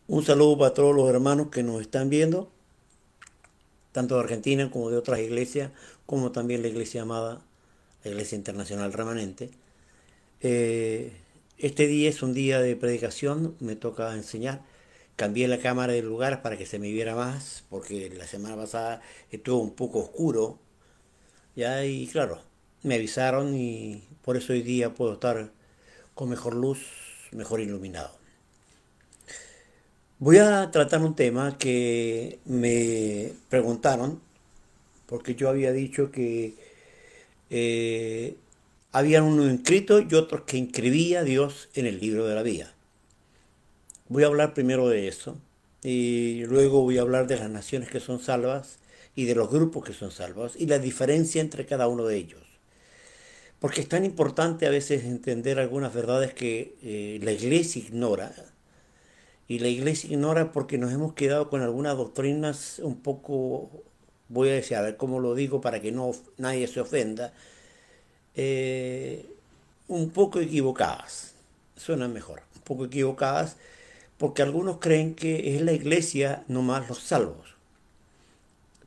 Un saludo para todos los hermanos que nos están viendo, tanto de Argentina como de otras iglesias, como también la iglesia amada, la Iglesia Internacional Remanente. Eh, este día es un día de predicación, me toca enseñar. Cambié la cámara de lugar para que se me viera más, porque la semana pasada estuvo un poco oscuro, ya, y claro, me avisaron y por eso hoy día puedo estar con mejor luz, mejor iluminado. Voy a tratar un tema que me preguntaron, porque yo había dicho que eh, había unos inscritos y otros que inscribía a Dios en el libro de la vida. Voy a hablar primero de eso y luego voy a hablar de las naciones que son salvas y de los grupos que son salvos y la diferencia entre cada uno de ellos. Porque es tan importante a veces entender algunas verdades que la iglesia ignora. Y la iglesia ignora porque nos hemos quedado con algunas doctrinas un poco, voy a decir, a ver cómo lo digo para que no nadie se ofenda, eh, un poco equivocadas. Suena mejor, un poco equivocadas porque algunos creen que es la iglesia nomás los salvos.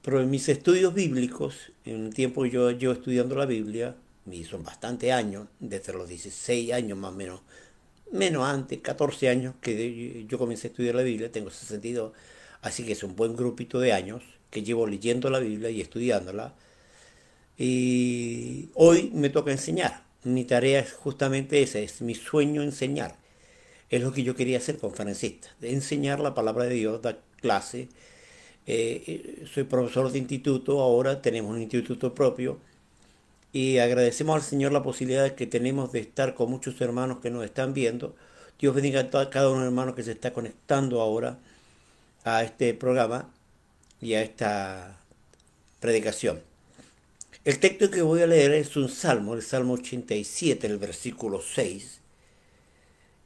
Pero en mis estudios bíblicos, en el tiempo que yo estudiando la Biblia, y son bastantes años, desde los 16 años más o menos, menos antes, 14 años que yo comencé a estudiar la Biblia, tengo 62, así que es un buen grupito de años que llevo leyendo la Biblia y estudiándola. Y hoy me toca enseñar. Mi tarea es justamente esa, es mi sueño enseñar. Es lo que yo quería hacer conferencista, de enseñar la palabra de Dios, dar clase. Soy profesor de instituto, ahora tenemos un instituto propio y agradecemos al Señor la posibilidad que tenemos de estar con muchos hermanos que nos están viendo. Dios bendiga a cada uno de los hermanos que se está conectando ahora a este programa y a esta predicación. El texto que voy a leer es un salmo, el Salmo 87, el versículo 6.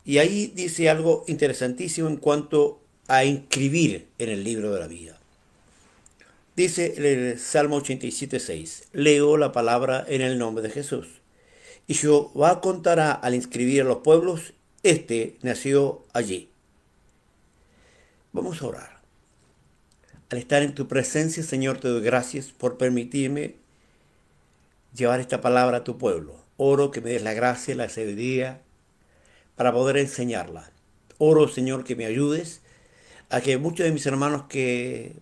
Y ahí dice algo interesantísimo en cuanto a inscribir en el libro de la vida. Dice el Salmo 87, 6. Leo la palabra en el nombre de Jesús. Y Jehová contará al inscribir a los pueblos, este nació allí. Vamos a orar. Al estar en tu presencia, Señor, te doy gracias por permitirme llevar esta palabra a tu pueblo. Oro que me des la gracia y la sabiduría para poder enseñarla. Oro, Señor, que me ayudes a que muchos de mis hermanos que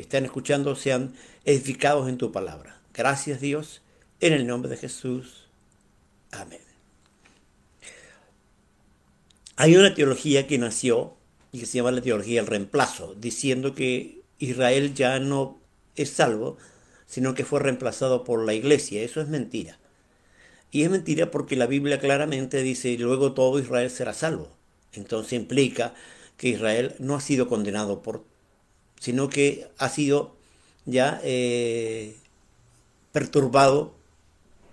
están escuchando sean edificados en tu palabra. Gracias, Dios, en el nombre de Jesús. Amén. Hay una teología que nació y que se llama la teología del reemplazo, diciendo que Israel ya no es salvo, sino que fue reemplazado por la iglesia. Eso es mentira. Y es mentira porque la Biblia claramente dice, y luego todo Israel será salvo. Entonces implica que Israel no ha sido condenado sino que ha sido ya perturbado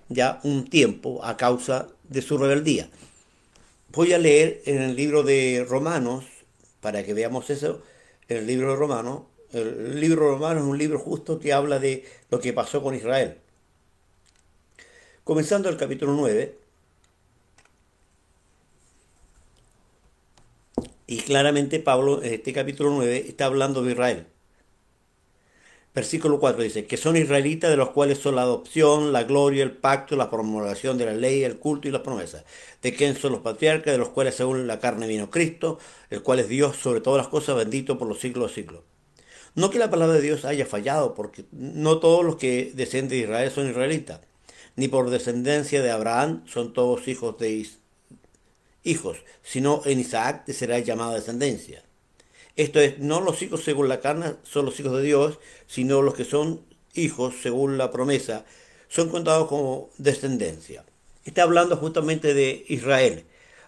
ya un tiempo a causa de su rebeldía. Voy a leer en el libro de Romanos, para que veamos eso, en el libro de Romanos. El libro de Romanos es un libro justo que habla de lo que pasó con Israel. Comenzando el capítulo 9, y claramente Pablo en este capítulo 9 está hablando de Israel. Versículo 4 dice, que son israelitas de los cuales son la adopción, la gloria, el pacto, la promulgación de la ley, el culto y las promesas. De quién son los patriarcas, de los cuales según la carne vino Cristo, el cual es Dios sobre todas las cosas, bendito por los siglos de los siglos. No que la palabra de Dios haya fallado, porque no todos los que descienden de Israel son israelitas, ni por descendencia de Abraham son todos hijos, sino en Isaac te será llamada descendencia. Esto es, no los hijos según la carne son los hijos de Dios, sino los que son hijos según la promesa, son contados como descendencia. Está hablando justamente de Israel.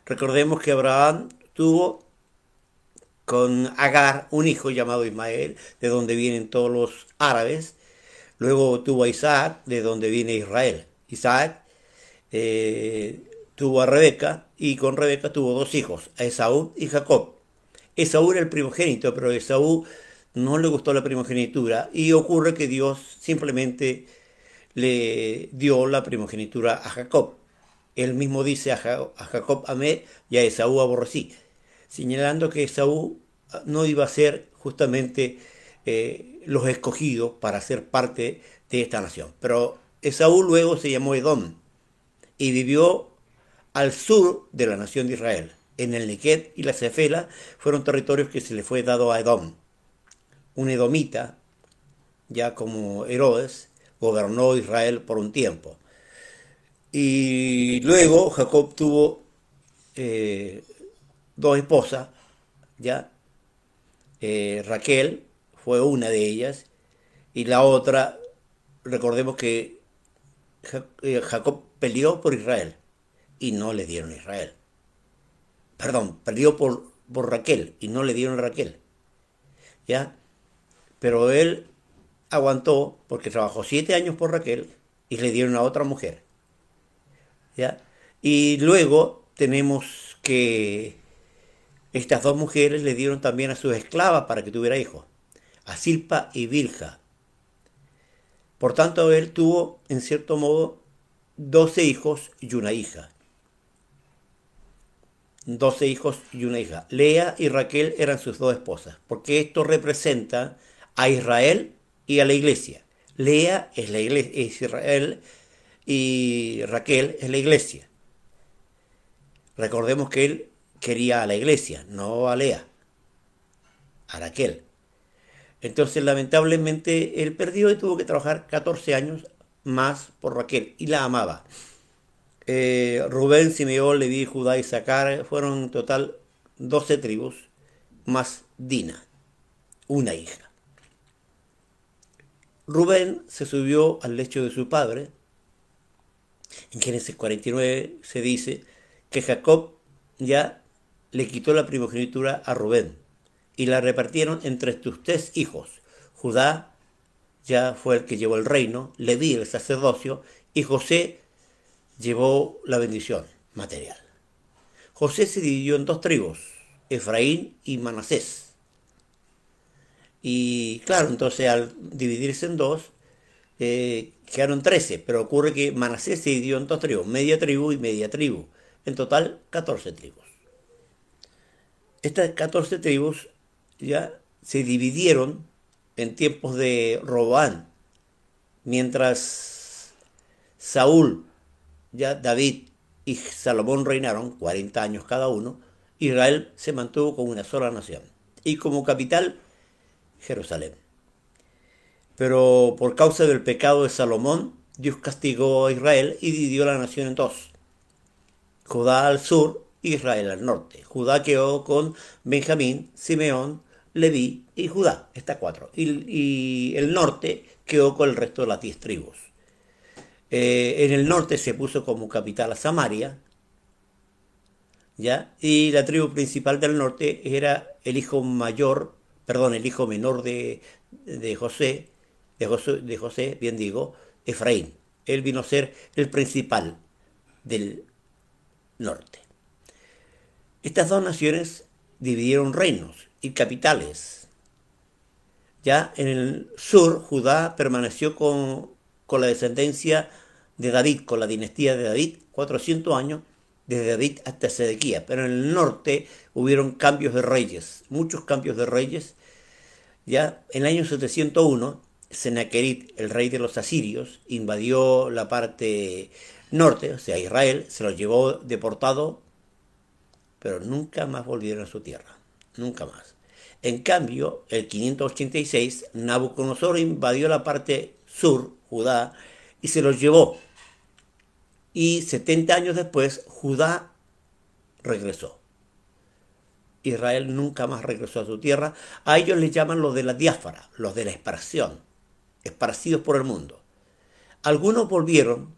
Recordemos que Abraham tuvo con Agar un hijo llamado Ismael, de donde vienen todos los árabes. Luego tuvo a Isaac, de donde viene Israel. Isaac tuvo a Rebeca y con Rebeca tuvo dos hijos, a Esaú y Jacob. Esaú era el primogénito, pero a Esaú no le gustó la primogenitura y ocurre que Dios simplemente le dio la primogenitura a Jacob. Él mismo dice a Jacob amé y a Esaú aborrecí, señalando que Esaú no iba a ser justamente los escogidos para ser parte de esta nación. Pero Esaú luego se llamó Edom y vivió al sur de la nación de Israel. En el Negev y la Cefela fueron territorios que se le fue dado a Edom. Un edomita, ya como Herodes, gobernó Israel por un tiempo. Y luego Jacob tuvo eh, dos esposas, ya. Raquel fue una de ellas, y la otra, recordemos que Jacob peleó por Israel y no le dieron Israel. Perdón, peleó por Raquel y no le dieron Raquel, ¿ya? Pero él aguantó porque trabajó 7 años por Raquel y le dieron a otra mujer, ¿ya? Y luego tenemos que estas dos mujeres le dieron también a sus esclavas para que tuviera hijos, a Silpa y Bilha. Por tanto, él tuvo, en cierto modo, 12 hijos y una hija. 12 hijos y una hija. Lea y Raquel eran sus dos esposas, porque esto representa a Israel y a la iglesia. Lea es la iglesia, es Israel, y Raquel es la iglesia. Recordemos que él quería a la iglesia, no a Lea, a Raquel. Entonces, lamentablemente, él perdió y tuvo que trabajar 14 años más por Raquel y la amaba. Rubén, Simeón, Leví, Judá y Sacar fueron en total 12 tribus, más Dina, una hija. Rubén se subió al lecho de su padre. En Génesis 49 se dice que Jacob ya le quitó la primogenitura a Rubén y la repartieron entre tus 3 hijos. Judá ya fue el que llevó el reino, Leví el sacerdocio y José llevó la bendición material. José se dividió en 2 tribus, Efraín y Manasés. Y claro, entonces al dividirse en dos, quedaron 13, pero ocurre que Manasés se dividió en 2 tribus, media tribu y media tribu. En total, 14 tribus. Estas 14 tribus ya se dividieron en tiempos de Roboán, mientras Saúl, ya David y Salomón reinaron 40 años cada uno. Israel se mantuvo como una sola nación y como capital Jerusalén. Pero por causa del pecado de Salomón, Dios castigó a Israel y dividió la nación en dos: Judá al sur y Israel al norte. Judá quedó con Benjamín, Simeón, Leví y Judá, está 4. Y el norte quedó con el resto de las 10 tribus. En el norte se puso como capital a Samaria, ¿ya? Y la tribu principal del norte era el hijo mayor, perdón, el hijo menor de José, de José, bien digo, Efraín. Él vino a ser el principal del norte. Estas dos naciones dividieron reinos y capitales. Ya en el sur, Judá permaneció con la descendencia de David, con la dinastía de David, 400 años, desde David hasta Sedequías. Pero en el norte hubieron cambios de reyes, muchos cambios de reyes. Ya en el año 701, Sennacherib, el rey de los asirios, invadió la parte norte, o sea, Israel, se los llevó deportado, pero nunca más volvieron a su tierra, nunca más. En cambio, el 586, Nabucodonosor invadió la parte sur, Judá, y se los llevó. Y 70 años después, Judá regresó. Israel nunca más regresó a su tierra. A ellos les llaman los de la diáspora, los de la esparción, esparcidos por el mundo. Algunos volvieron,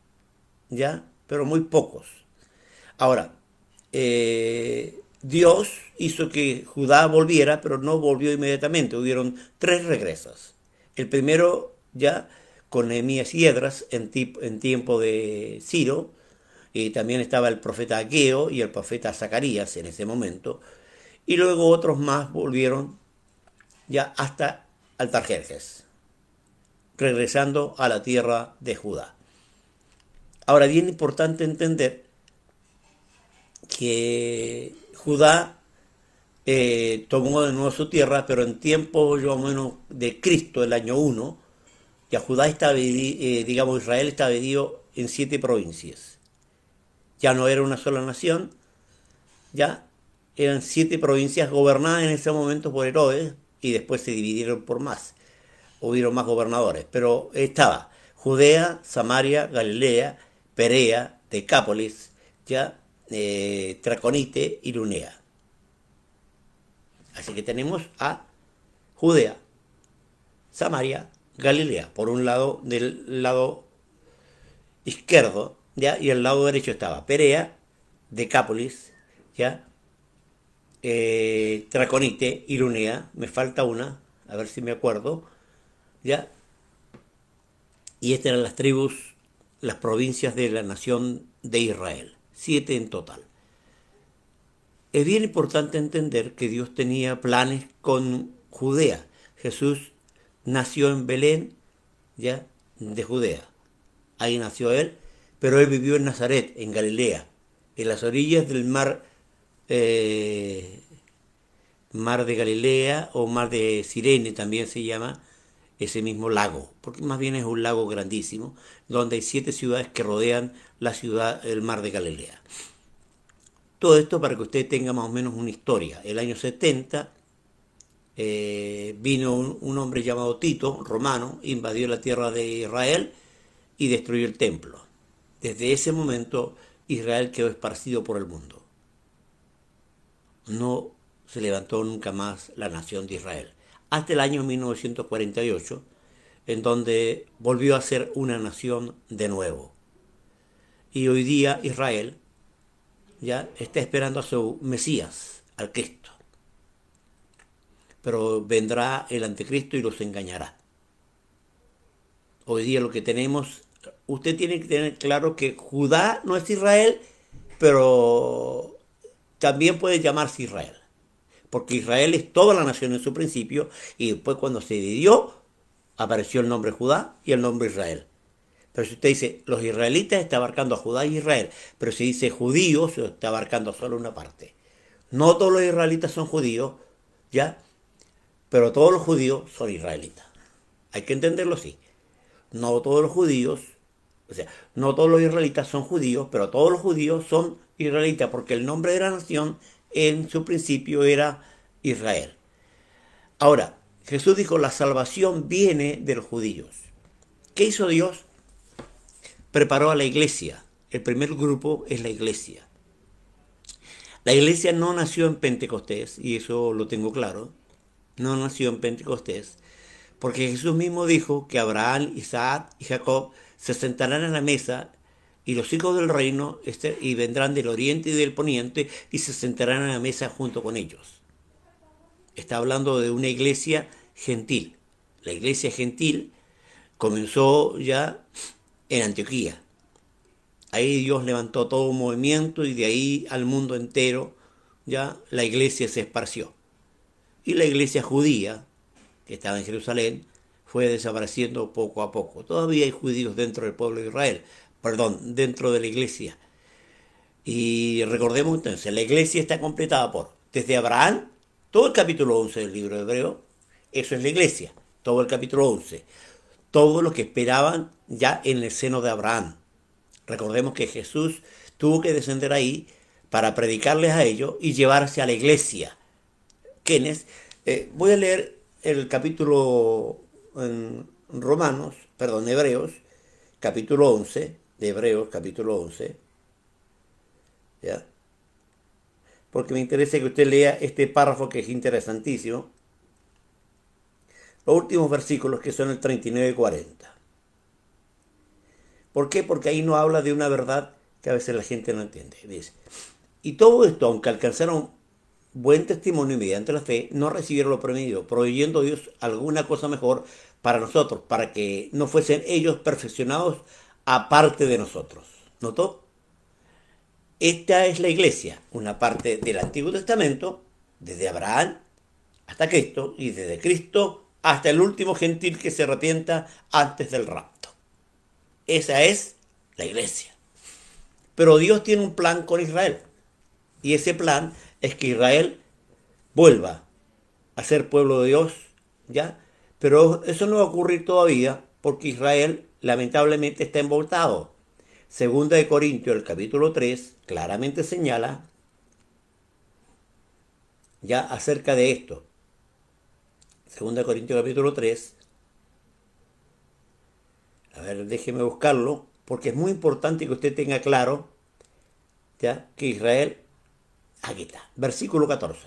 ya, pero muy pocos. Ahora, Dios hizo que Judá volviera, pero no volvió inmediatamente. Hubieron 3 regresos. El primero ya con Nehemías y Esdras en tiempo de Ciro, y también estaba el profeta Ageo y el profeta Zacarías en ese momento, y luego otros más volvieron ya hasta Altarjerjes, regresando a la tierra de Judá. Ahora, bien importante entender que Judá tomó de nuevo su tierra, pero en tiempo yo más o menos de Cristo, el año 1, ya Judá estaba, digamos, Israel estaba dividido en 7 provincias. Ya no era una sola nación, ya eran 7 provincias gobernadas en ese momento por Herodes y después se dividieron por más. Hubieron más gobernadores, pero estaba Judea, Samaria, Galilea, Perea, Decápolis, ya Traconite y Lunea. Así que tenemos a Judea, Samaria, Galilea, por un lado del lado izquierdo, ya, y el lado derecho estaba Perea, Decápolis, ya, Traconite y Lunea. Me falta una, a ver si me acuerdo, ya. Y estas eran las tribus, las provincias de la nación de Israel, 7 en total. Es bien importante entender que Dios tenía planes con Judea. Jesús nació en Belén, ya, de Judea. Ahí nació él, pero él vivió en Nazaret, en Galilea, en las orillas del eh, mar de Galilea o mar de Cirene también se llama ese mismo lago, porque más bien es un lago grandísimo, donde hay 7 ciudades que rodean la ciudad, el mar de Galilea. Todo esto para que usted tenga más o menos una historia. El año 70 vino un hombre llamado Tito, romano, invadió la tierra de Israel y destruyó el templo. Desde ese momento Israel quedó esparcido por el mundo. No se levantó nunca más la nación de Israel. Hasta el año 1948, en donde volvió a ser una nación de nuevo. Y hoy día Israel ya está esperando a su Mesías, al Cristo. Pero vendrá el anticristo y los engañará. Hoy día lo que tenemos, usted tiene que tener claro que Judá no es Israel, pero también puede llamarse Israel. Porque Israel es toda la nación en su principio y después cuando se dividió apareció el nombre Judá y el nombre Israel. Pero si usted dice los israelitas está abarcando a Judá y Israel, pero si dice judíos está abarcando solo una parte. No todos los israelitas son judíos, ¿ya? Pero todos los judíos son israelitas. Hay que entenderlo así. No todos los judíos, o sea, no todos los israelitas son judíos, pero todos los judíos son israelitas, porque el nombre de la nación en su principio era Israel. Ahora, Jesús dijo, la salvación viene de los judíos. ¿Qué hizo Dios? Preparó a la iglesia. El primer grupo es la iglesia. La iglesia no nació en Pentecostés, y eso lo tengo claro. No nació en Pentecostés, porque Jesús mismo dijo que Abraham, Isaac y Jacob se sentarán a la mesa y los hijos del reino y vendrán del oriente y del poniente y se sentarán a la mesa junto con ellos. Está hablando de una iglesia gentil. La iglesia gentil comenzó ya en Antioquía. Ahí Dios levantó todo un movimiento y de ahí al mundo entero ya la iglesia se esparció. Y la iglesia judía, que estaba en Jerusalén, fue desapareciendo poco a poco. Todavía hay judíos dentro del pueblo de Israel, perdón, dentro de la iglesia. Y recordemos entonces, la iglesia está completada por, desde Abraham, todo el capítulo 11 del libro de Hebreo, eso es la iglesia, todo el capítulo 11. Todo lo que esperaban ya en el seno de Abraham. Recordemos que Jesús tuvo que descender ahí para predicarles a ellos y llevarse a la iglesia. ¿Quiénes? Voy a leer el capítulo en Romanos, perdón, Hebreos, capítulo 11, de Hebreos, capítulo 11, ¿ya? Porque me interesa que usted lea este párrafo que es interesantísimo. Los últimos versículos que son el 39 y 40. ¿Por qué? Porque ahí no habla de una verdad que a veces la gente no entiende. Dice, y todo esto, aunque alcanzaron buen testimonio mediante la fe, no recibieron lo prometido, proveyendo Dios alguna cosa mejor para nosotros, para que no fuesen ellos perfeccionados aparte de nosotros. ¿Notó? Esta es la iglesia, una parte del Antiguo Testamento, desde Abraham hasta Cristo, y desde Cristo hasta el último gentil que se arrepienta antes del rapto. Esa es la iglesia. Pero Dios tiene un plan con Israel. Y ese plan es que Israel vuelva a ser pueblo de Dios, ¿ya? Pero eso no va a ocurrir todavía porque Israel lamentablemente está envoltado. Segunda de Corintios, el capítulo 3, claramente señala ya acerca de esto. Segunda de Corintios, capítulo 3. A ver, déjeme buscarlo, porque es muy importante que usted tenga claro, ¿ya?, que Israel, aquí está, versículo 14.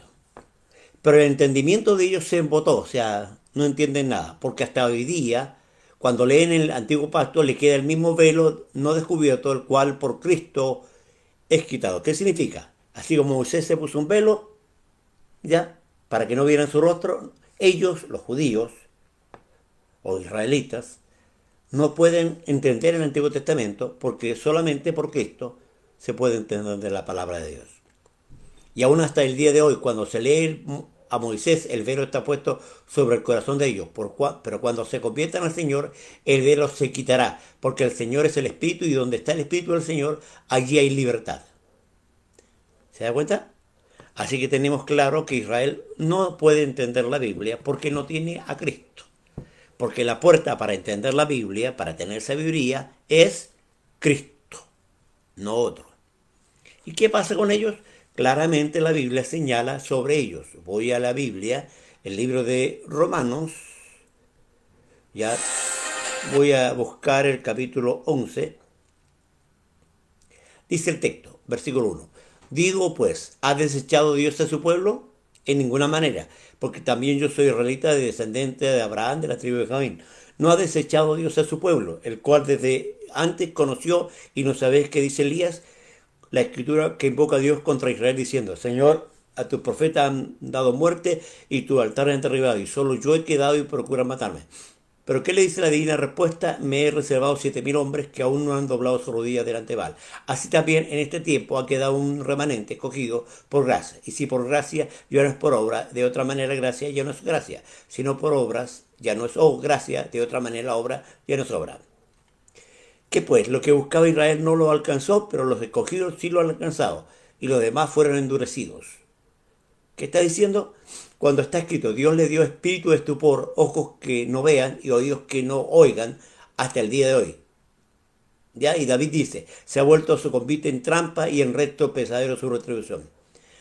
Pero el entendimiento de ellos se embotó, o sea, no entienden nada, porque hasta hoy día, cuando leen el antiguo pacto, le queda el mismo velo no descubierto, el cual por Cristo es quitado. ¿Qué significa? Así como Moisés se puso un velo, ya, para que no vieran su rostro, ellos, los judíos o israelitas, no pueden entender el Antiguo Testamento porque solamente por Cristo se puede entender la palabra de Dios. Y aún hasta el día de hoy, cuando se lee a Moisés, el velo está puesto sobre el corazón de ellos. Pero cuando se conviertan al Señor, el velo se quitará, porque el Señor es el Espíritu y donde está el Espíritu del Señor, allí hay libertad. ¿Se da cuenta? Así que tenemos claro que Israel no puede entender la Biblia porque no tiene a Cristo. Porque la puerta para entender la Biblia, para tener sabiduría, es Cristo, no otro. ¿Y qué pasa con ellos? Claramente la Biblia señala sobre ellos. Voy a la Biblia, el libro de Romanos, ya voy a buscar el capítulo 11. Dice el texto, versículo 1. Digo pues, ¿ha desechado Dios a su pueblo? En ninguna manera, porque también yo soy israelita de descendiente de Abraham, de la tribu de Benjamín. No ha desechado Dios a su pueblo, el cual desde antes conoció, y no sabéis qué dice Elías, la escritura que invoca a Dios contra Israel diciendo, Señor, a tus profetas han dado muerte y tu altar han derribado, y solo yo he quedado y procuran matarme. Pero ¿qué le dice la divina respuesta? Me he reservado 7.000 hombres que aún no han doblado su rodilla delante de Baal. Así también en este tiempo ha quedado un remanente escogido por gracia. Y si por gracia ya no es por obra, de otra manera gracia ya no es gracia. Si no por obras, ya no es gracia, de otra manera obra ya no es obra. ¿Qué pues? Lo que buscaba Israel no lo alcanzó, pero los escogidos sí lo han alcanzado. Y los demás fueron endurecidos. ¿Qué está diciendo? Cuando está escrito, Dios le dio espíritu de estupor, ojos que no vean y oídos que no oigan hasta el día de hoy. ¿Ya? Y David dice, se ha vuelto su convite en trampa y en recto pesadero su retribución.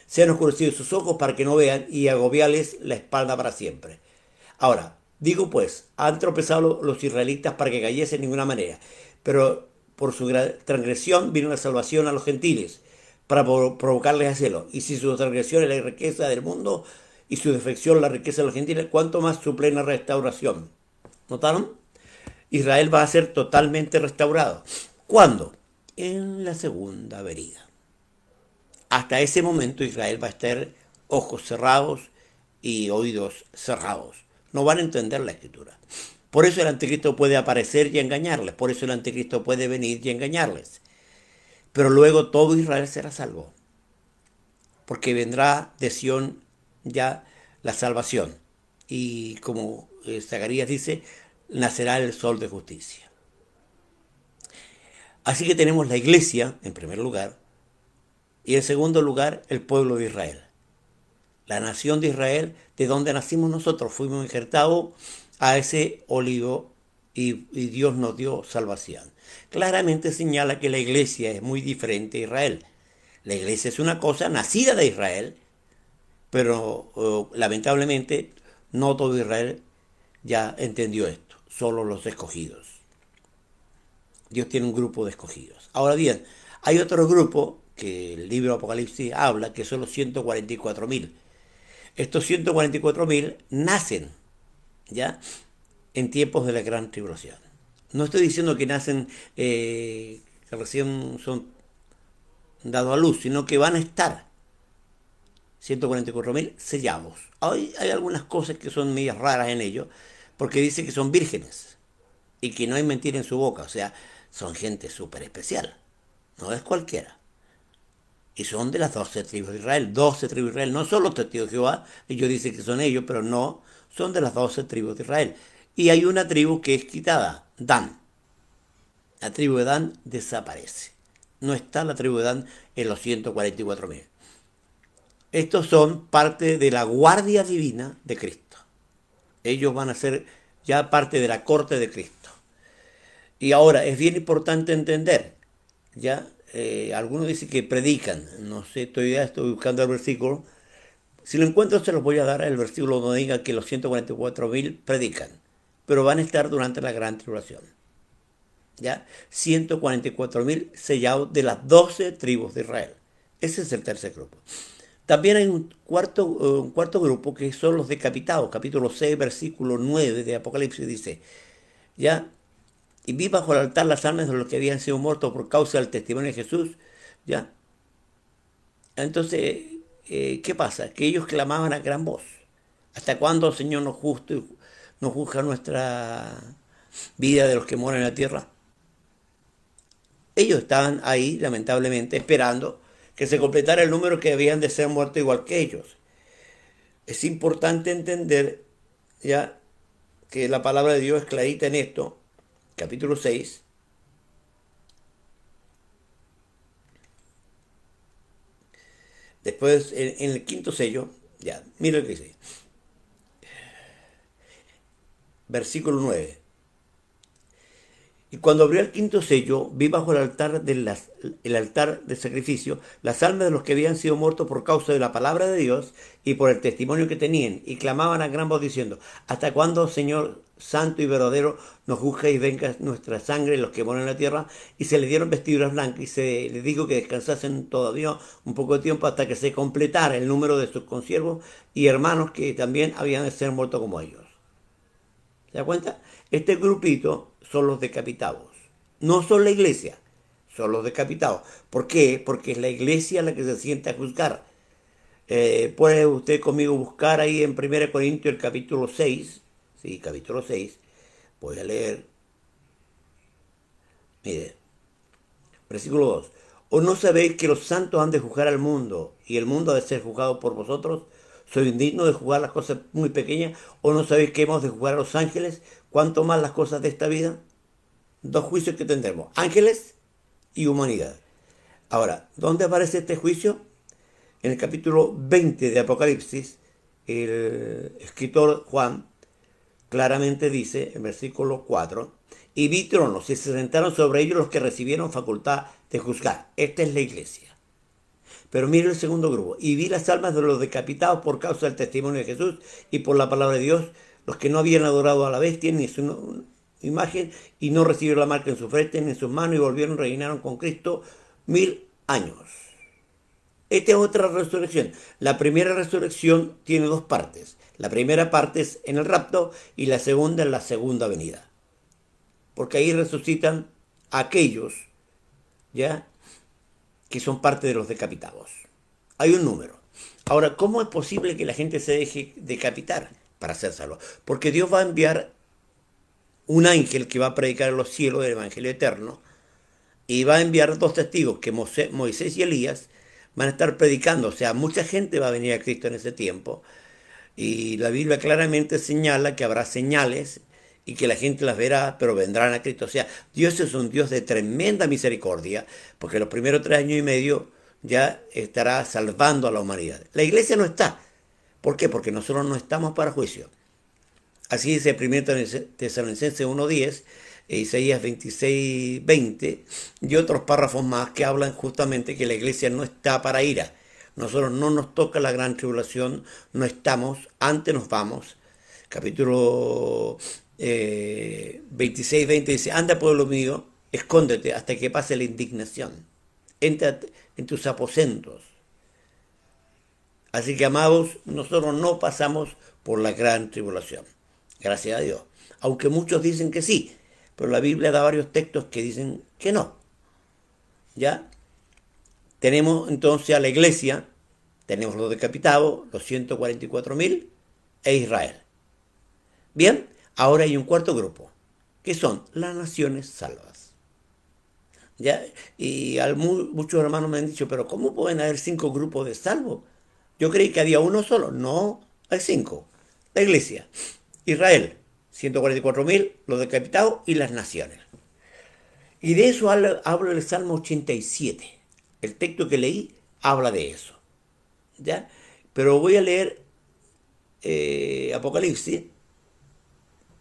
Se han oscurecido sus ojos para que no vean y agobiarles la espalda para siempre. Ahora, digo pues, han tropezado los israelitas para que cayesen de ninguna manera, pero por su transgresión vino la salvación a los gentiles, para provocarles a celo. Y si su transgresión es la riqueza del mundo y su defección la riqueza de los gentiles, ¿cuánto más su plena restauración? ¿Notaron? Israel va a ser totalmente restaurado. ¿Cuándo? En la segunda venida. Hasta ese momento Israel va a estar ojos cerrados y oídos cerrados. No van a entender la escritura. Por eso el anticristo puede aparecer y engañarles. Por eso el anticristo puede venir y engañarles. Pero luego todo Israel será salvo. Porque vendrá de Sión ya la salvación. Y como Zacarías dice, nacerá el sol de justicia. Así que tenemos la iglesia, en primer lugar, y en segundo lugar, el pueblo de Israel. La nación de Israel, de donde nacimos nosotros, fuimos injertados a ese olivo y Dios nos dio salvación. Claramente señala que la iglesia es muy diferente a Israel. La iglesia es una cosa nacida de Israel, pero lamentablemente no todo Israel ya entendió esto, solo los escogidos. Dios tiene un grupo de escogidos. Ahora bien, hay otro grupo que el libro de Apocalipsis habla, que son los 144.000. Estos 144.000 nacen ya en tiempos de la gran tribulación. No estoy diciendo que nacen, que recién son dados a luz, sino que van a estar 144.000 sellados. Hay algunas cosas que son medias raras en ello, porque dice que son vírgenes y que no hay mentira en su boca, o sea, son gente súper especial, no es cualquiera. Y son de las 12 tribus de Israel. 12 tribus de Israel, no son los testigos de Jehová, ellos dicen que son ellos, pero no, son de las 12 tribus de Israel. Y hay una tribu que es quitada, Dan. La tribu de Dan desaparece. No está la tribu de Dan en los 144.000. Estos son parte de la guardia divina de Cristo. Ellos van a ser ya parte de la corte de Cristo. Y ahora es bien importante entender, ya, algunos dicen que predican, no sé, estoy buscando el versículo. Si lo encuentro se los voy a dar el versículo donde diga que los 144.000 predican, pero van a estar durante la gran tribulación. ¿Ya? 144.000 sellados de las 12 tribus de Israel. Ese es el tercer grupo. También hay un cuarto grupo que son los decapitados. Capítulo 6, versículo 9 de Apocalipsis dice, ¿ya? Y vi bajo el altar las almas de los que habían sido muertos por causa del testimonio de Jesús, ¿ya? Entonces, ¿qué pasa? Que ellos clamaban a gran voz. ¿Hasta cuándo, Señor, nos juzga nuestra vida de los que moran en la tierra? Ellos estaban ahí, lamentablemente, esperando que se completara el número que habían de ser muertos igual que ellos. Es importante entender ya que la palabra de Dios es clarita en esto, capítulo 6. Después, en el quinto sello, ya, mira lo que dice, versículo 9. Y cuando abrió el quinto sello, vi bajo el altar de sacrificio las almas de los que habían sido muertos por causa de la palabra de Dios y por el testimonio que tenían, y clamaban a gran voz diciendo, ¿hasta cuándo, Señor santo y verdadero, nos juzga y venga nuestra sangre los que moran en la tierra? Y se le dieron vestiduras blancas y se les dijo que descansasen todavía un poco de tiempo hasta que se completara el número de sus consiervos y hermanos que también habían de ser muertos como ellos. ¿Se da cuenta? Este grupito son los decapitados. No son la iglesia, son los decapitados. ¿Por qué? Porque es la iglesia la que se sienta a juzgar. Puede usted conmigo buscar ahí en 1 Corintios el capítulo 6. Sí, capítulo 6. Voy a leer. Mire, versículo 2. ¿O no sabéis que los santos han de juzgar al mundo y el mundo ha de ser juzgado por vosotros? ¿Soy indigno de juzgar las cosas muy pequeñas? ¿O no sabéis que hemos de juzgar a los ángeles? ¿Cuánto más las cosas de esta vida? Dos juicios que tendremos, ángeles y humanidad. Ahora, ¿dónde aparece este juicio? En el capítulo 20 de Apocalipsis, el escritor Juan claramente dice, en versículo 4, y vi tronos y se sentaron sobre ellos los que recibieron facultad de juzgar. Esta es la iglesia. Pero mire el segundo grupo. Y vi las almas de los decapitados por causa del testimonio de Jesús y por la palabra de Dios, los que no habían adorado a la bestia ni su imagen y no recibieron la marca en su frente ni en sus manos y volvieron, reinaron con Cristo 1000 años. Esta es otra resurrección. La primera resurrección tiene dos partes. La primera parte es en el rapto y la segunda en la segunda venida. Porque ahí resucitan aquellos, ¿ya?, que son parte de los decapitados. Hay un número. Ahora, ¿cómo es posible que la gente se deje decapitar para ser salvo? Porque Dios va a enviar un ángel que va a predicar en los cielos el Evangelio eterno y va a enviar dos testigos, que Moisés y Elías van a estar predicando. O sea, mucha gente va a venir a Cristo en ese tiempo. Y la Biblia claramente señala que habrá señales y que la gente las verá, pero vendrán a Cristo. O sea, Dios es un Dios de tremenda misericordia, porque los primeros 3 años y medio ya estará salvando a la humanidad. La iglesia no está. ¿Por qué? Porque nosotros no estamos para juicio. Así dice 1 Tesalonicenses 1:10, Isaías 26:20 y otros párrafos más que hablan justamente que la iglesia no está para ira. Nosotros no nos toca la gran tribulación, no estamos, antes nos vamos. Capítulo 26:20 dice, anda pueblo mío, escóndete hasta que pase la indignación. Entra en tus aposentos. Así que, amados, nosotros no pasamos por la gran tribulación. Gracias a Dios. Aunque muchos dicen que sí, pero la Biblia da varios textos que dicen que no. ¿Ya? Tenemos entonces a la iglesia, tenemos los decapitados, los 144.000 e Israel. Bien, ahora hay un cuarto grupo, que son las naciones salvas. ¿Ya? Y muchos hermanos me han dicho, pero ¿cómo pueden haber 5 grupos de salvos? Yo creí que había uno solo. No, hay 5. La iglesia, Israel, 144.000, los decapitados y las naciones. Y de eso habla el Salmo 87. El texto que leí habla de eso. ¿Ya? Pero voy a leer Apocalipsis,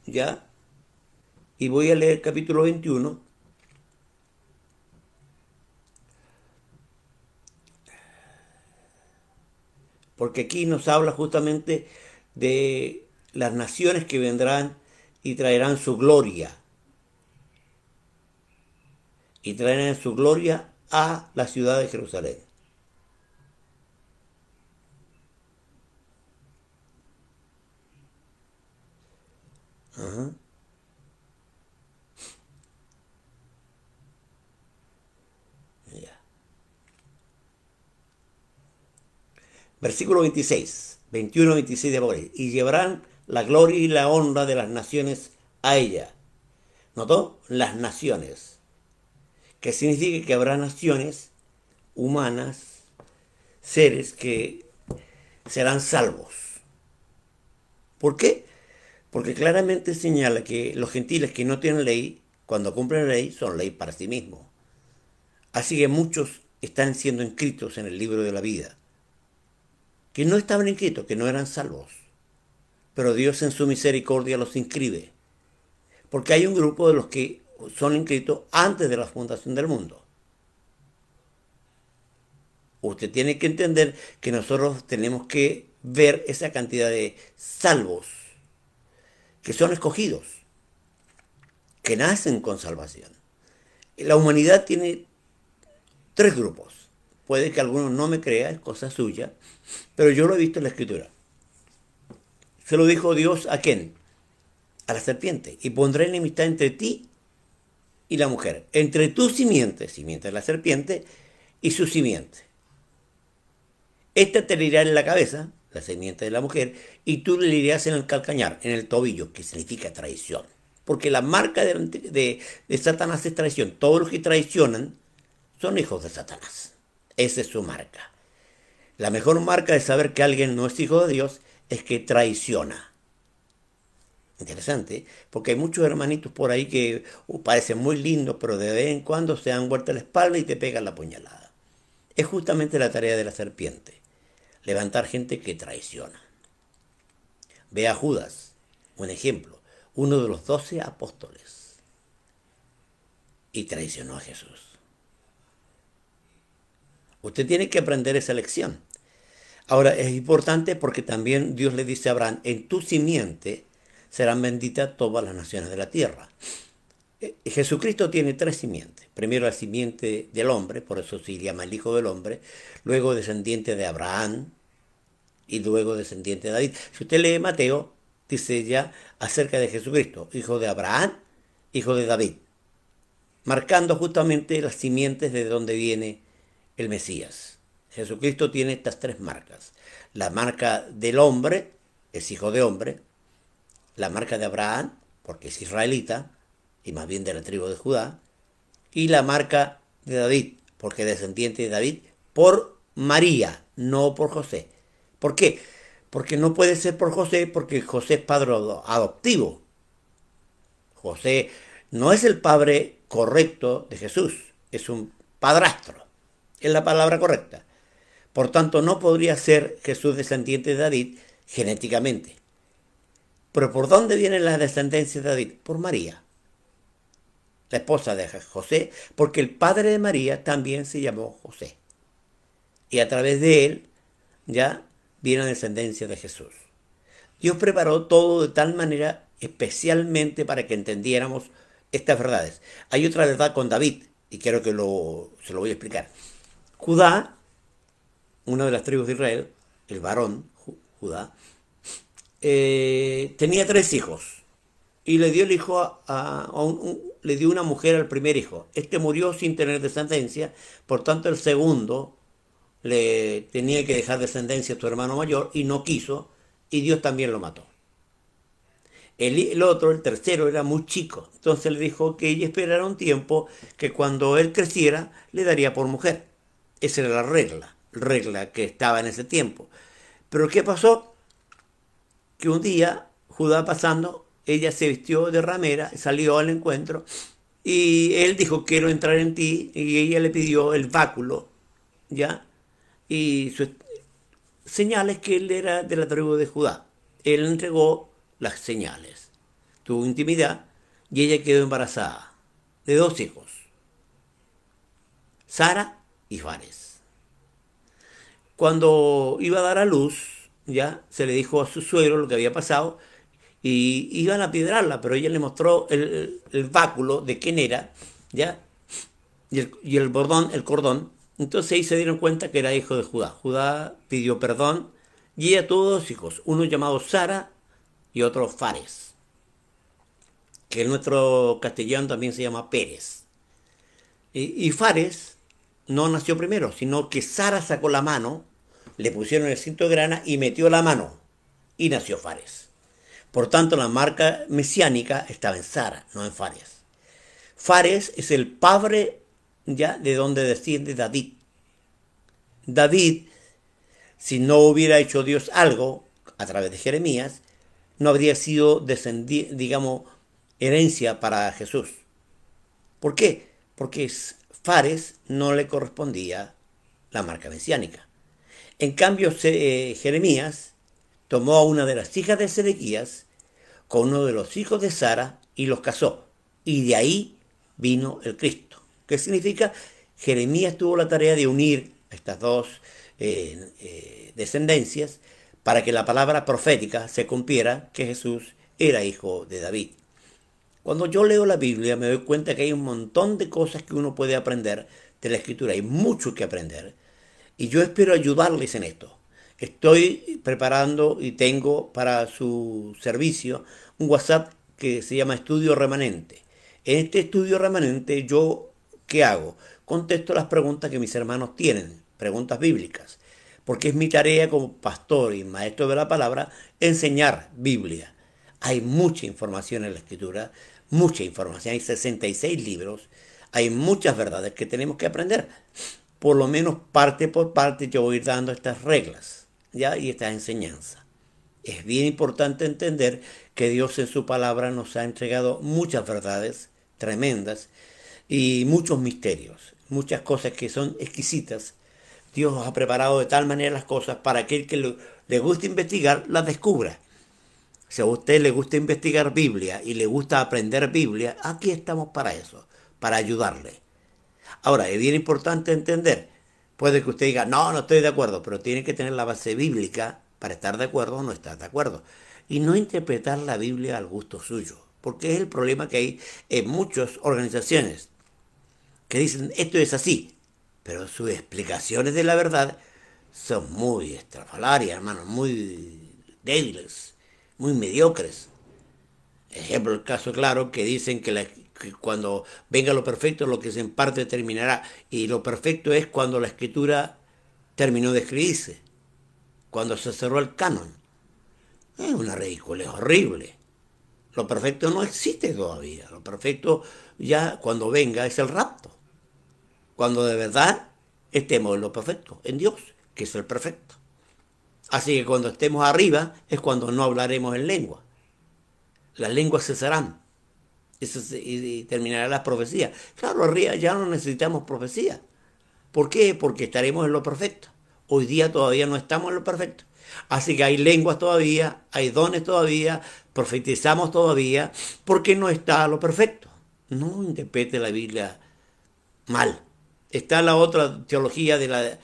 ¿ya? Y voy a leer capítulo 21, porque aquí nos habla justamente de las naciones que vendrán y traerán su gloria, y traerán su gloria a la ciudad de Jerusalén. Ajá, ya. Versículo 26, 21, 26 de Apocalipsis. Y llevarán la gloria y la honra de las naciones a ella. ¿Notó? Las naciones. Que significa que habrá naciones humanas, seres que serán salvos. ¿Por qué? Porque claramente señala que los gentiles que no tienen ley, cuando cumplen la ley, son ley para sí mismos. Así que muchos están siendo inscritos en el libro de la vida, que no estaban inscritos, que no eran salvos. Pero Dios en su misericordia los inscribe. Porque hay un grupo de los que son inscritos antes de la fundación del mundo. Usted tiene que entender que nosotros tenemos que ver esa cantidad de salvos que son escogidos, que nacen con salvación. La humanidad tiene tres grupos. Puede que algunos no me crean, es cosa suya, pero yo lo he visto en la escritura. Se lo dijo Dios a quién? A la serpiente. Y pondré enemistad entre ti y la mujer, entre tu simiente, simiente de la serpiente, y su simiente. Esta te le irá en la cabeza, la simiente de la mujer, y tú le irás en el calcañar, en el tobillo, que significa traición. Porque la marca de Satanás es traición. Todos los que traicionan son hijos de Satanás. Esa es su marca. La mejor marca de saber que alguien no es hijo de Dios es que traiciona. Interesante, porque hay muchos hermanitos por ahí que parecen muy lindos, pero de vez en cuando se dan vuelta la espalda y te pegan la puñalada. Es justamente la tarea de la serpiente, levantar gente que traiciona. Ve a Judas, un ejemplo, uno de los 12 apóstoles, y traicionó a Jesús. Usted tiene que aprender esa lección. Ahora, es importante porque también Dios le dice a Abraham, en tu simiente serán benditas todas las naciones de la tierra. Jesucristo tiene tres simientes. Primero la simiente del hombre, por eso se llama el Hijo del Hombre. Luego descendiente de Abraham y luego descendiente de David. Si usted lee Mateo, dice ya acerca de Jesucristo, hijo de Abraham, hijo de David. Marcando justamente las simientes de donde viene el Mesías. Jesucristo tiene estas tres marcas. La marca del hombre, es hijo de hombre. La marca de Abraham, porque es israelita, y más bien de la tribu de Judá. Y la marca de David, porque es descendiente de David, por María, no por José. ¿Por qué? Porque no puede ser por José, porque José es padre adoptivo. José no es el padre correcto de Jesús, es un padrastro. Es la palabra correcta. Por tanto, no podría ser Jesús descendiente de David genéticamente. Pero ¿por dónde viene la descendencia de David? Por María, la esposa de José, porque el padre de María también se llamó José. Y a través de él ya viene la descendencia de Jesús. Dios preparó todo de tal manera especialmente para que entendiéramos estas verdades. Hay otra verdad con David, y quiero que se lo voy a explicar. Judá, una de las tribus de Israel, el varón, Judá, tenía tres hijos y le dio el hijo le dio una mujer al primer hijo. Este murió sin tener descendencia, por tanto el segundo le tenía que dejar descendencia a su hermano mayor y no quiso, y Dios también lo mató. El otro, el tercero, era muy chico, entonces le dijo que ella esperara un tiempo, que cuando él creciera le daría por mujer. Esa era la regla que estaba en ese tiempo. Pero ¿qué pasó? Que un día, Judá pasando, ella se vistió de ramera, salió al encuentro, y él dijo, quiero entrar en ti, y ella le pidió el báculo, ¿ya? Y señales que él era de la tribu de Judá. Él entregó las señales. Tuvo intimidad y ella quedó embarazada de 2 hijos, Sara y Fares. Cuando iba a dar a luz, ya se le dijo a su suegro lo que había pasado y iban a piedrarla, pero ella le mostró el báculo de quién era, ya, y el bordón, el cordón. Entonces ahí se dieron cuenta que era hijo de Judá. Judá pidió perdón y ella tuvo 2 hijos, uno llamado Sara y otro Fares, que en nuestro castellano también se llama Pérez. Y Fares no nació primero, sino que Sara sacó la mano, le pusieron el cinto de grana y metió la mano y nació Fares. Por tanto, la marca mesiánica estaba en Sara, no en Fares. Fares es el padre ya de donde desciende David. David, si no hubiera hecho Dios algo a través de Jeremías, no habría sido digamos, herencia para Jesús. ¿Por qué? Porque Fares no le correspondía la marca mesiánica. En cambio, Jeremías tomó a una de las hijas de Sedequías con uno de los hijos de Sara y los casó. Y de ahí vino el Cristo. ¿Qué significa? Jeremías tuvo la tarea de unir estas dos descendencias para que la palabra profética se cumpliera que Jesús era hijo de David. Cuando yo leo la Biblia me doy cuenta que hay un montón de cosas que uno puede aprender de la Escritura. Hay mucho que aprender. Y yo espero ayudarles en esto. Estoy preparando y tengo para su servicio un WhatsApp que se llama Estudio Remanente. En este Estudio Remanente yo, ¿qué hago? Contesto las preguntas que mis hermanos tienen, preguntas bíblicas. Porque es mi tarea como pastor y maestro de la palabra enseñar Biblia. Hay mucha información en la Escritura, mucha información. Hay 66 libros, hay muchas verdades que tenemos que aprender. Por lo menos parte por parte yo voy a ir dando estas reglas, ¿ya? Y estas enseñanzas. Es bien importante entender que Dios en su palabra nos ha entregado muchas verdades tremendas y muchos misterios, muchas cosas que son exquisitas. Dios ha preparado de tal manera las cosas para que el que le guste investigar las descubra. Si a usted le gusta investigar Biblia y le gusta aprender Biblia, aquí estamos para eso, para ayudarle. Ahora, es bien importante entender, puede que usted diga, no, no estoy de acuerdo, pero tiene que tener la base bíblica para estar de acuerdo o no estar de acuerdo. Y no interpretar la Biblia al gusto suyo, porque es el problema que hay en muchas organizaciones que dicen, esto es así, pero sus explicaciones de la verdad son muy estrafalarias, hermano, muy débiles, muy mediocres. Ejemplo, el caso claro que dicen que cuando venga lo perfecto, lo que se en parte terminará. Y lo perfecto es cuando la escritura terminó de escribirse, cuando se cerró el canon. Es una ridícula, es horrible. Lo perfecto no existe todavía. Lo perfecto ya cuando venga es el rapto. Cuando de verdad estemos en lo perfecto, en Dios, que es el perfecto. Así que cuando estemos arriba es cuando no hablaremos en lengua. Las lenguas cesarán. Y terminará la profecía. Claro, arriba ya no necesitamos profecía. ¿Por qué? Porque estaremos en lo perfecto. Hoy día todavía no estamos en lo perfecto. Así que hay lenguas todavía, hay dones todavía, profetizamos todavía, porque no está lo perfecto. No interprete la Biblia mal. Está la otra teología de la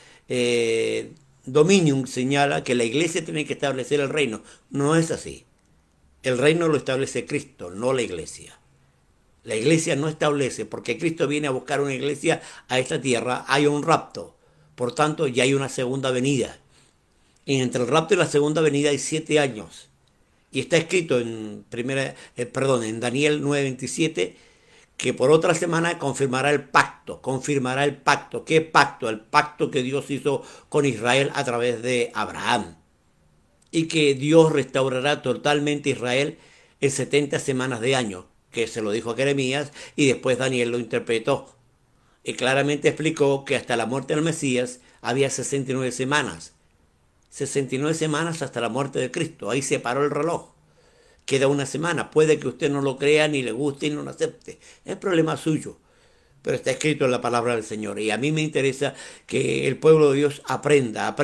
Dominion, señala que la iglesia tiene que establecer el reino. No es así. El reino lo establece Cristo, no la iglesia. La iglesia no establece, porque Cristo viene a buscar una iglesia a esta tierra, hay un rapto. Por tanto, ya hay una segunda venida. Y entre el rapto y la segunda venida hay 7 años. Y está escrito en Daniel 9:27, que por otra semana confirmará el pacto. Confirmará el pacto. ¿Qué pacto? El pacto que Dios hizo con Israel a través de Abraham. Y que Dios restaurará totalmente Israel en 70 semanas de año, que se lo dijo a Jeremías y después Daniel lo interpretó. Y claramente explicó que hasta la muerte del Mesías había 69 semanas. 69 semanas hasta la muerte de Cristo. Ahí se paró el reloj. Queda una semana. Puede que usted no lo crea, ni le guste, y no lo acepte. Es problema suyo. Pero está escrito en la palabra del Señor. Y a mí me interesa que el pueblo de Dios aprenda.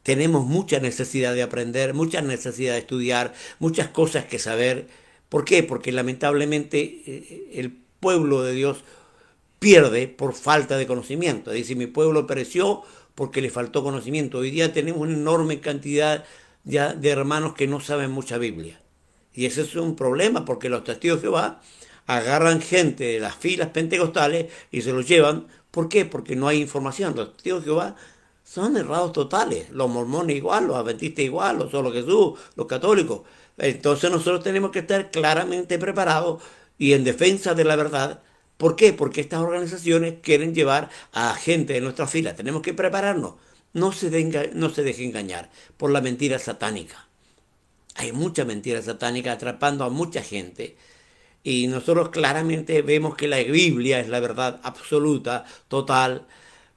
Tenemos mucha necesidad de aprender, mucha necesidad de estudiar, muchas cosas que saber. ¿Por qué? Porque lamentablemente el pueblo de Dios pierde por falta de conocimiento. Dice, mi pueblo pereció porque le faltó conocimiento. Hoy día tenemos una enorme cantidad ya de hermanos que no saben mucha Biblia. Y ese es un problema porque los testigos de Jehová agarran gente de las filas pentecostales y se los llevan. ¿Por qué? Porque no hay información. Los testigos de Jehová son errados totales. Los mormones igual, los adventistas igual, los solo Jesús, los católicos. Entonces nosotros tenemos que estar claramente preparados y en defensa de la verdad. ¿Por qué? Porque estas organizaciones quieren llevar a gente de nuestra fila. Tenemos que prepararnos. No se deje engañar por la mentira satánica. Hay mucha mentira satánica atrapando a mucha gente. Y nosotros claramente vemos que la Biblia es la verdad absoluta, total.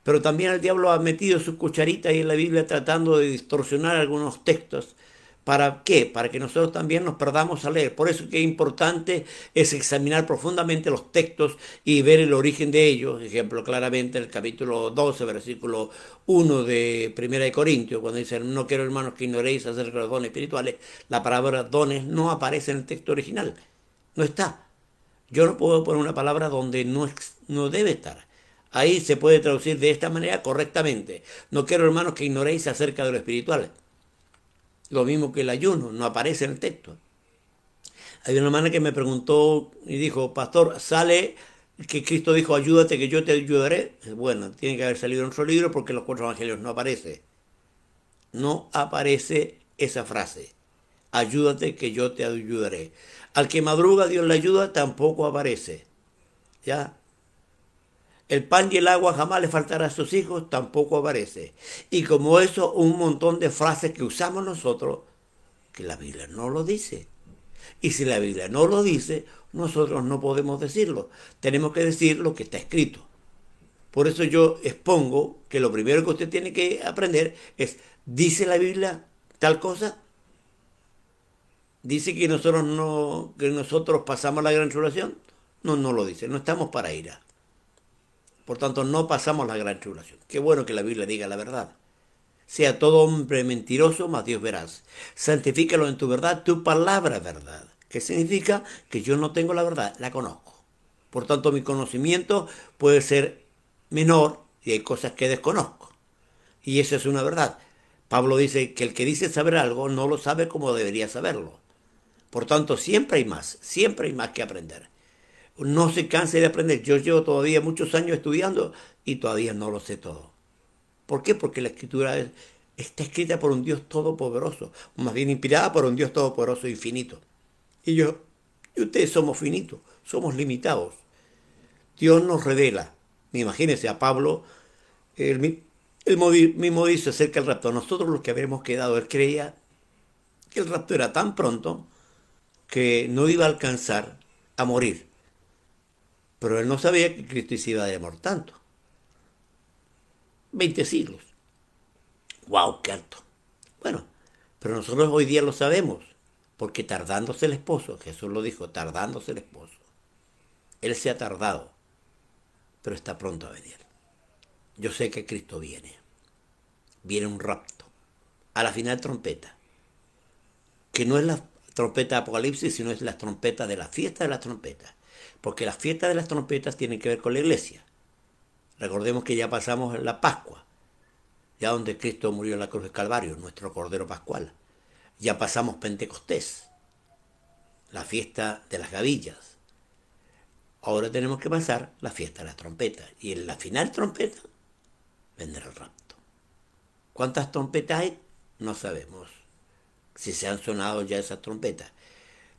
Pero también el diablo ha metido sus cucharitas ahí en la Biblia tratando de distorsionar algunos textos. ¿Para qué? Para que nosotros también nos perdamos a leer. Por eso que es importante es examinar profundamente los textos y ver el origen de ellos. Ejemplo, claramente el capítulo 12, versículo 1 de Primera de Corintios, cuando dice, no quiero hermanos que ignoréis acerca de los dones espirituales. La palabra dones no aparece en el texto original. No está. Yo no puedo poner una palabra donde no debe estar. Ahí se puede traducir de esta manera correctamente. No quiero hermanos que ignoréis acerca de lo espiritual. Lo mismo que el ayuno, no aparece en el texto. Hay una hermana que me preguntó y dijo, pastor, ¿sale que Cristo dijo, ayúdate que yo te ayudaré? Bueno, tiene que haber salido en otro libro porque en los 4 evangelios no aparece. No aparece esa frase. Ayúdate que yo te ayudaré. Al que madruga Dios le ayuda, tampoco aparece. ¿Ya? El pan y el agua jamás le faltará a sus hijos, tampoco aparece. Y como eso, un montón de frases que usamos nosotros, que la Biblia no lo dice. Y si la Biblia no lo dice, nosotros no podemos decirlo. Tenemos que decir lo que está escrito. Por eso yo expongo que lo primero que usted tiene que aprender es, ¿dice la Biblia tal cosa? ¿Dice que nosotros pasamos la gran tribulación? No, no lo dice. No estamos para ira. Por tanto, no pasamos la gran tribulación. Qué bueno que la Biblia diga la verdad. Sea todo hombre mentiroso, mas Dios verás. Santifícalo en tu verdad, tu palabra es verdad. ¿Qué significa? Que yo no tengo la verdad, la conozco. Por tanto, mi conocimiento puede ser menor y hay cosas que desconozco. Y eso es una verdad. Pablo dice que el que dice saber algo no lo sabe como debería saberlo. Por tanto, siempre hay más que aprender. No se canse de aprender. Yo llevo todavía muchos años estudiando y todavía no lo sé todo. ¿Por qué? Porque la escritura está escrita por un Dios todopoderoso, más bien inspirada por un Dios todopoderoso e infinito. Y yo y ustedes somos finitos, somos limitados. Dios nos revela. Imagínense a Pablo, él mismo dice acerca del rapto. Nosotros los que habíamos quedado, él creía que el rapto era tan pronto que no iba a alcanzar a morir. Pero él no sabía que Cristo se iba a demorar tanto. 20 siglos. ¡Wow! ¡Qué alto! Bueno, pero nosotros hoy día lo sabemos. Porque tardándose el esposo, Jesús lo dijo, tardándose el esposo. Él se ha tardado, pero está pronto a venir. Yo sé que Cristo viene. Viene un rapto. A la final trompeta. Que no es la trompeta de Apocalipsis, sino es la trompeta de la fiesta de las trompetas. Porque las fiestas de las trompetas tienen que ver con la iglesia. Recordemos que ya pasamos la Pascua, ya donde Cristo murió en la cruz del Calvario, nuestro Cordero Pascual. Ya pasamos Pentecostés, la fiesta de las gavillas. Ahora tenemos que pasar la fiesta de las trompetas. Y en la final trompeta vendrá el rapto. ¿Cuántas trompetas hay? No sabemos si se han sonado ya esas trompetas.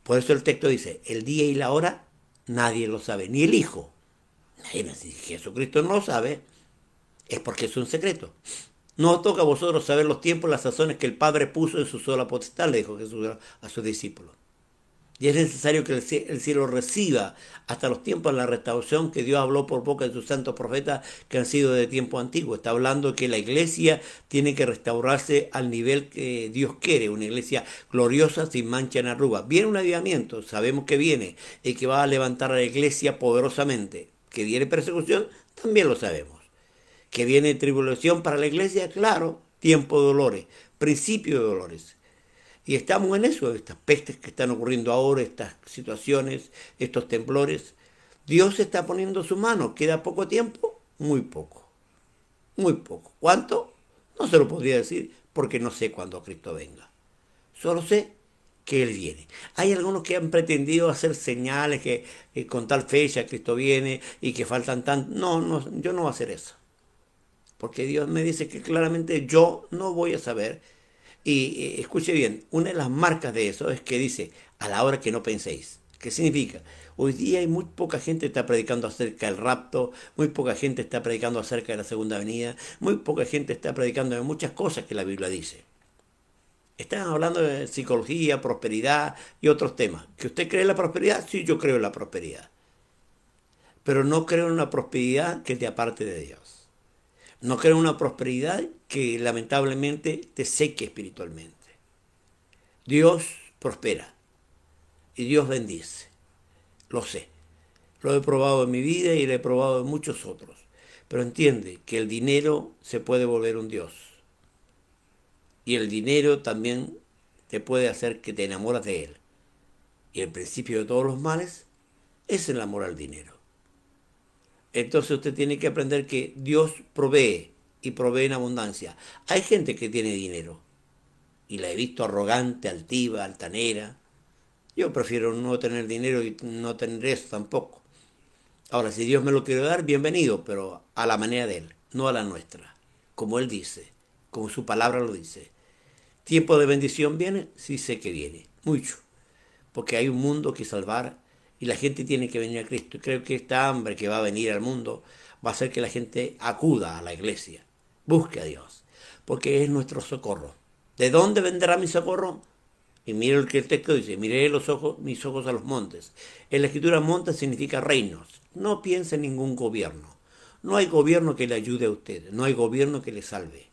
Por eso el texto dice, el día y la hora nadie lo sabe, ni el Hijo. Si Jesucristo no lo sabe, es porque es un secreto. No os toca a vosotros saber los tiempos, las sazones que el Padre puso en su sola potestad, le dijo Jesús a sus discípulos. Y es necesario que el cielo reciba hasta los tiempos de la restauración que Dios habló por boca de sus santos profetas que han sido de tiempo antiguo. Está hablando que la iglesia tiene que restaurarse al nivel que Dios quiere, una iglesia gloriosa sin mancha en arruga. Viene un avivamiento, sabemos que viene y que va a levantar a la iglesia poderosamente. Que viene persecución, también lo sabemos. Que viene tribulación para la iglesia, claro, tiempo de dolores, principio de dolores. Y estamos en eso, estas pestes que están ocurriendo ahora, estas situaciones, estos temblores. Dios está poniendo su mano. ¿Queda poco tiempo? Muy poco. Muy poco. ¿Cuánto? No se lo podría decir porque no sé cuándo Cristo venga. Solo sé que Él viene. Hay algunos que han pretendido hacer señales que con tal fecha Cristo viene y que faltan tanto. No, no, yo no voy a hacer eso. Porque Dios me dice que claramente yo no voy a saber. Y escuche bien, una de las marcas de eso es que dice, a la hora que no penséis. ¿Qué significa? Hoy día hay muy poca gente que está predicando acerca del rapto, muy poca gente está predicando acerca de la segunda venida, muy poca gente está predicando de muchas cosas que la Biblia dice. Están hablando de psicología, prosperidad y otros temas. ¿Que usted cree en la prosperidad? Sí, yo creo en la prosperidad. Pero no creo en una prosperidad que te aparte de Dios. No creo en una prosperidad que lamentablemente te seque espiritualmente. Dios prospera y Dios bendice. Lo sé. Lo he probado en mi vida y lo he probado en muchos otros. Pero entiende que el dinero se puede volver un Dios. Y el dinero también te puede hacer que te enamoras de él. Y el principio de todos los males es el amor al dinero. Entonces usted tiene que aprender que Dios provee y provee en abundancia. Hay gente que tiene dinero y la he visto arrogante, altiva, altanera. Yo prefiero no tener dinero y no tener eso tampoco. Ahora, si Dios me lo quiere dar, bienvenido, pero a la manera de Él, no a la nuestra. Como Él dice, como su palabra lo dice. ¿Tiempo de bendición viene? Sí sé que viene, mucho. Porque hay un mundo que salvar y la gente tiene que venir a Cristo. Y creo que esta hambre que va a venir al mundo va a hacer que la gente acuda a la iglesia, busque a Dios, porque es nuestro socorro. ¿De dónde vendrá mi socorro? Y mire lo que el texto dice, miré mis ojos a los montes. En la escritura montes significa reinos. No piense en ningún gobierno. No hay gobierno que le ayude a usted, no hay gobierno que le salve.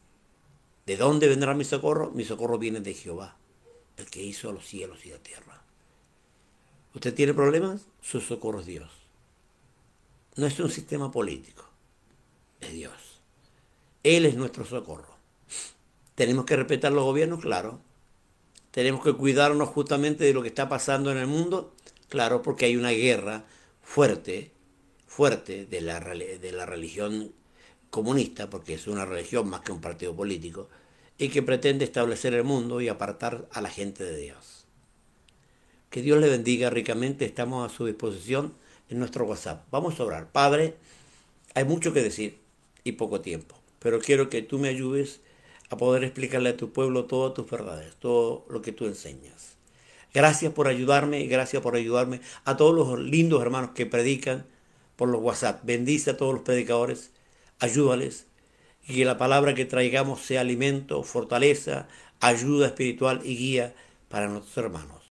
¿De dónde vendrá mi socorro? Mi socorro viene de Jehová, el que hizo los cielos y la tierra. ¿Usted tiene problemas? Su socorro es Dios. No es un sistema político, es Dios. Él es nuestro socorro. ¿Tenemos que respetar los gobiernos? Claro. ¿Tenemos que cuidarnos justamente de lo que está pasando en el mundo? Claro, porque hay una guerra fuerte, fuerte de la religión comunista, porque es una religión más que un partido político, y que pretende establecer el mundo y apartar a la gente de Dios. Que Dios le bendiga ricamente, estamos a su disposición en nuestro WhatsApp. Vamos a orar. Padre, hay mucho que decir y poco tiempo, pero quiero que tú me ayudes a poder explicarle a tu pueblo todas tus verdades, todo lo que tú enseñas. Gracias por ayudarme y gracias por ayudarme a todos los lindos hermanos que predican por los WhatsApp. Bendice a todos los predicadores, ayúdales y que la palabra que traigamos sea alimento, fortaleza, ayuda espiritual y guía para nuestros hermanos.